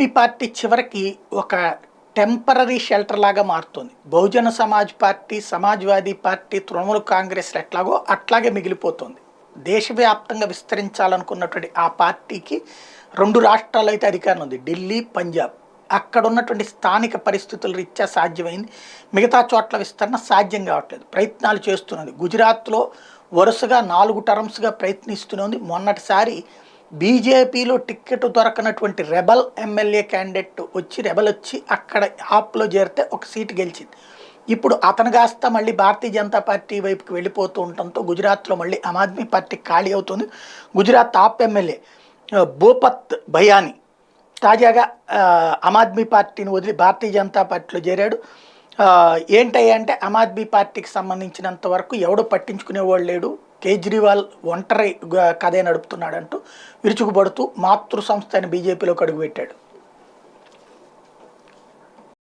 Aadmi party చివరికి ఒక temporary shelter లాగా మారుతుంది. బహుజన సమాజ్ పార్టీ, సమాజ్వాదీ పార్టీ, తృణమూల్ కాంగ్రెస్ ఎట్లాగో అట్లాగే మిగిలిపోతుంది. దేశవ్యాప్తంగా విస్తరించాలనుకున్నటువంటి ఆ పార్టీకి 2 రాష్ట్రాలు అయితే అధికారం ఉంది, ఢిల్లీ, పంజాబ్. అక్కడ ఉన్నటువంటి స్థానిక పరిస్థితుల రీత్యా సాధ్యమైంది. మిగతా చోట్ల విస్తరణ సాధ్యం కావట్లేదు. ప్రయత్నాలు చేస్తున్నది. గుజరాత్లో వరుసగా 4 టర్మ్స్గా ప్రయత్నిస్తున్నది. మొన్నటిసారి బీజేపీలో టిక్కెట్ దొరకనటువంటి రెబల్ ఎమ్మెల్యే క్యాండిడేట్ వచ్చి రెబల్ వచ్చి అక్కడ ఆప్లో చేరితే ఒక సీటు గెలిచింది. ఇప్పుడు అతను కాస్త మళ్ళీ భారతీయ జనతా పార్టీ వైపుకి వెళ్ళిపోతూ ఉండటంతో గుజరాత్లో మళ్ళీ ఆమ్ ఆద్మీ పార్టీ ఖాళీ అవుతుంది. గుజరాత్ ఆప్ ఎమ్మెల్యే భూపత్ భయాని తాజాగా ఆమ్ ఆద్మీ పార్టీని వదిలి భారతీయ జనతా పార్టీలో చేరాడు. ఏంటంటే ఆమ్ ఆద్మీ పార్టీకి సంబంధించినంత వరకు ఎవడు పట్టించుకునేవాళ్ళు లేడు, కేజ్రీవాల్ ఒంటరి కథే నడుపుతున్నాడంటూ విరుచుకుపడుతూ మాతృ సంస్థ అని బీజేపీలోకి అడుగుపెట్టాడు.